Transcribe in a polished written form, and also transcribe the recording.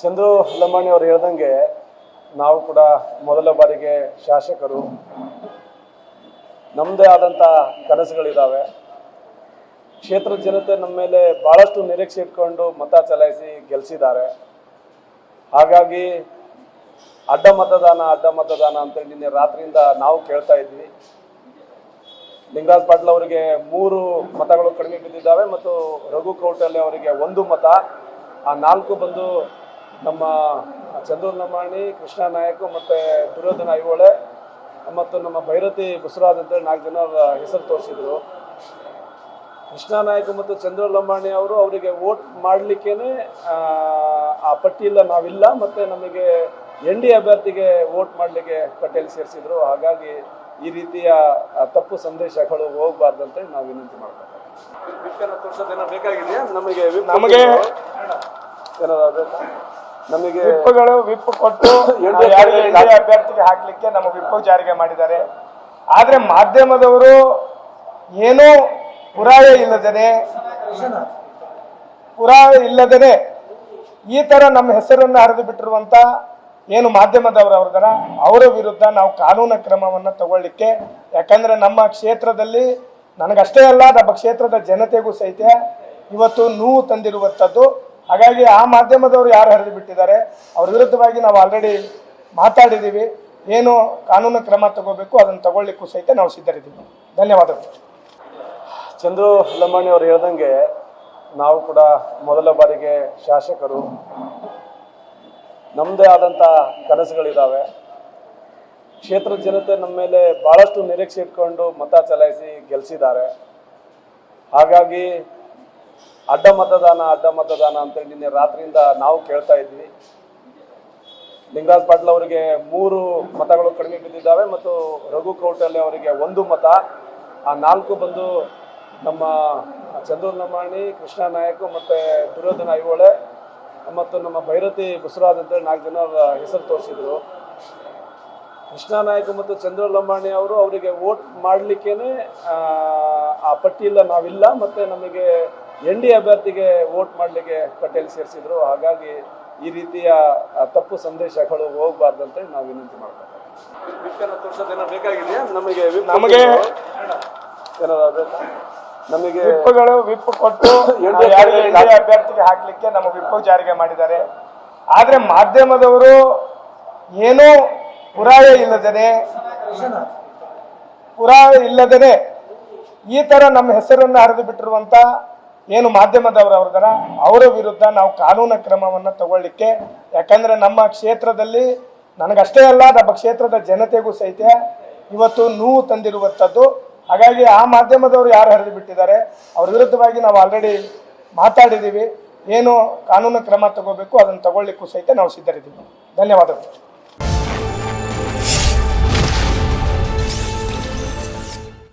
ಚಂದ್ರು ಲಂಬಾಣಿ ಅವರು ಹೇಳ್ದಂಗೆ ನಾವು ಕೂಡ ಮೊದಲ ಬಾರಿಗೆ ಶಾಸಕರು, ನಮ್ಮದೇ ಆದಂಥ ಕನಸುಗಳಿದ್ದಾವೆ. ಕ್ಷೇತ್ರದ ಜನತೆ ನಮ್ಮ ಮೇಲೆ ಭಾಳಷ್ಟು ನಿರೀಕ್ಷೆ ಇಟ್ಕೊಂಡು ಮತ ಚಲಾಯಿಸಿ ಗೆಲ್ಲಿಸಿದ್ದಾರೆ. ಹಾಗಾಗಿ ಅಡ್ಡ ಮತದಾನ ಅಂತೇಳಿ ನಿನ್ನೆ ರಾತ್ರಿಯಿಂದ ನಾವು ಕೇಳ್ತಾ ಇದ್ವಿ. ಲಿಂಗರಾಜ್ ಪಾಟೀಲ್ ಅವರಿಗೆ 3 ಮತಗಳು ಕಡಿಮೆ ಬಿದ್ದಿದ್ದಾವೆ ಮತ್ತು ರಘು ಕೌಟಲ್ಯ ಅವರಿಗೆ 1 ಮತ. ಆ 4 ಬಂದು ನಮ್ಮ ಚಂದ್ರು ಲಂಬಾಣಿ, ಕೃಷ್ಣ ನಾಯಕ್ ಮತ್ತು ದುರ್ಯೋಧನ ಐಹೊಳೆ ಮತ್ತು ನಮ್ಮ ಭೈರತಿ ಬಸವರಾಜ್ ಅಂತೇಳಿ 4 ಜನ ಹೆಸರು ತೋರಿಸಿದ್ರು. ಕೃಷ್ಣ ನಾಯಕ್ ಮತ್ತು ಚಂದ್ರು ಲಂಬಾಣಿ ಅವರು ಅವರಿಗೆ ವೋಟ್ ಮಾಡಲಿಕ್ಕೇನೆ ಆ ಪಟ್ಟಿಯಿಂದ ನಾವಿಲ್ಲ, ಮತ್ತು ನಮಗೆ ND ಅಭ್ಯರ್ಥಿಗೆ ವೋಟ್ ಮಾಡಲಿಕ್ಕೆ ಪಟ್ಟಿಯಲ್ಲಿ ಸೇರಿಸಿದ್ರು. ಹಾಗಾಗಿ ಈ ರೀತಿಯ ತಪ್ಪು ಸಂದೇಶಗಳು ಹೋಗಬಾರ್ದಂತ ನಾವು ವಿನಂತಿ ಮಾಡ್ತೇವೆ. ವಿಪ್ಪನ್ನು ತೋರಿಸೋದೇನೋ ಬೇಕಾಗಿದೆಯಾ? ನಮಗೆ ನಮಗೆ ವಿಪ್ ಕೊಟ್ಟು ಅಭ್ಯರ್ಥಿಗೆ ಹಾಕ್ಲಿಕ್ಕೆ ನಮ್ಮ ವಿಪ್ ಜಾರಿಗೆ ಮಾಡಿದ್ದಾರೆ. ಆದ್ರೆ ಮಾಧ್ಯಮದವರು ಏನೋ ಪುರಾವೆ ಇಲ್ಲದೇನೆ ಈ ತರ ನಮ್ಮ ಹೆಸರನ್ನು ಹರಿದು ಬಿಟ್ಟಿರುವಂತ ಏನು ಮಾಧ್ಯಮದವರವರ ಅವರ ವಿರುದ್ಧ ನಾವು ಕಾನೂನು ಕ್ರಮವನ್ನು ತಗೊಳ್ಳಿಕ್ಕೆ, ಯಾಕಂದ್ರೆ ನಮ್ಮ ಕ್ಷೇತ್ರದಲ್ಲಿ ನನಗಷ್ಟೇ ಅಲ್ಲ, ನಮ್ಮ ಕ್ಷೇತ್ರದ ಜನತೆಗೂ ಸಹಿತ ಇವತ್ತು ನೋವು ತಂದಿರುವಂಥದ್ದು. ಹಾಗಾಗಿ ಆ ಮಾಧ್ಯಮದವರು ಯಾರು ಹರಿದು ಬಿಟ್ಟಿದ್ದಾರೆ ಅವ್ರ ವಿರುದ್ಧವಾಗಿ ನಾವು ಆಲ್ರೆಡಿ ಮಾತಾಡಿದ್ದೀವಿ. ಏನು ಕಾನೂನು ಕ್ರಮ ತಗೋಬೇಕು ಅದನ್ನು ತಗೊಳ್ಳಿಕ್ಕೂ ಸಹಿತ ನಾವು ಸಿದ್ಧರಿದ್ದೀವಿ. ಧನ್ಯವಾದಗಳು. ಚಂದ್ರು ಲಂಬಾಣಿ ಅವರು ಹೇಳ್ದಂಗೆ ನಾವು ಕೂಡ ಮೊದಲ ಬಾರಿಗೆ ಶಾಸಕರು, ನಮ್ಮದೇ ಆದಂಥ ಕನಸುಗಳಿದ್ದಾವೆ. ಕ್ಷೇತ್ರದ ಜನತೆ ನಮ್ಮ ಮೇಲೆ ಭಾಳಷ್ಟು ನಿರೀಕ್ಷೆ ಇಟ್ಕೊಂಡು ಮತ ಚಲಾಯಿಸಿ ಗೆಲ್ಲಿಸಿದ್ದಾರೆ. ಹಾಗಾಗಿ ಅಡ್ಡ ಮತದಾನ ಅಂತೇಳಿ ನಿನ್ನೆ ರಾತ್ರಿಯಿಂದ ನಾವು ಕೇಳ್ತಾ ಇದ್ವಿ. ಲಿಂಗರಾಜ್ ಪಾಟೀಲ್ ಅವರಿಗೆ 3 ಮತಗಳು ಕಡಿಮೆ ಬಿದ್ದಿದ್ದಾವೆ ಮತ್ತು ರಘು ಕೌಟಲ್ಯ ಅವರಿಗೆ 1 ಮತ. ಆ 4 ಬಂದು ನಮ್ಮ ಚಂದ್ರು ಲಂಬಾಣಿ, ಕೃಷ್ಣ ನಾಯಕ್ ಮತ್ತು ದುರ್ಯೋಧನ ಐಹೊಳೆ ಮತ್ತು ನಮ್ಮ ಭೈರತಿ ಬಸವರಾಜ್ ಅಂತೇಳಿ 4 ಜನ ಹೆಸರು ತೋರಿಸಿದ್ರು. ಕೃಷ್ಣ ನಾಯಕ್ ಮತ್ತು ಚಂದ್ರು ಲಂಬಾಣಿ ಅವರು ಅವರಿಗೆ ವೋಟ್ ಮಾಡಲಿಕ್ಕೇನೆ ಆ ಪಟ್ಟಿಯಿಂದ ನಾವಿಲ್ಲ, ಮತ್ತು ನಮಗೆ ND ಅಭ್ಯರ್ಥಿಗೆ ವೋಟ್ ಮಾಡಲಿಕ್ಕೆ ಪಟ್ಟಿಯಲ್ಲಿ ಸೇರಿಸಿದ್ರು. ಹಾಗಾಗಿ ಈ ರೀತಿಯ ತಪ್ಪು ಸಂದೇಶಗಳು ಹೋಗಬಾರ್ದಂತ ನಾವು ವಿನಂತಿ ಮಾಡ್ತೇವೆ. ವಿಪ್ಪನ್ನು ತೋರಿಸೋದೇನೋ ಬೇಕಾಗಿದೆಯಾ? ನಮಗೆ ವಿಪ್ ಕೊಟ್ಟು ಅಭ್ಯರ್ಥಿಗೆ ಹಾಕ್ಲಿಕ್ಕೆ ನಮ್ಮ ವಿಪ್ ಜಾರಿಗೆ ಮಾಡಿದ್ದಾರೆ. ಆದ್ರೆ ಮಾಧ್ಯಮದವರು ಏನೋ ಪುರಾವೆ ಇಲ್ಲದೇನೆ ಈ ತರ ನಮ್ಮ ಹೆಸರನ್ನು ಹರಿದು ಬಿಟ್ಟಿರುವಂತ ಏನು ಮಾಧ್ಯಮದವರವರ ಅವರ ವಿರುದ್ಧ ನಾವು ಕಾನೂನು ಕ್ರಮವನ್ನು ತಗೊಳ್ಳಿಕ್ಕೆ, ಯಾಕಂದ್ರೆ ನಮ್ಮ ಕ್ಷೇತ್ರದಲ್ಲಿ ನನಗಷ್ಟೇ ಅಲ್ಲ, ನಮ್ಮ ಕ್ಷೇತ್ರದ ಜನತೆಗೂ ಸಹಿತ ಇವತ್ತು ನೋವು ತಂದಿರುವಂಥದ್ದು. ಹಾಗಾಗಿ ಆ ಮಾಧ್ಯಮದವರು ಯಾರು ಹರಿದು ಬಿಟ್ಟಿದ್ದಾರೆ ಅವ್ರ ವಿರುದ್ಧವಾಗಿ ನಾವು ಆಲ್ರೆಡಿ ಮಾತಾಡಿದ್ದೀವಿ. ಏನು ಕಾನೂನು ಕ್ರಮ ತಗೋಬೇಕು ಅದನ್ನು ತಗೊಳ್ಳಿಕ್ಕೂ ಸಹಿತ ನಾವು ಸಿದ್ಧರಿದ್ದೀವಿ. ಧನ್ಯವಾದಗಳು.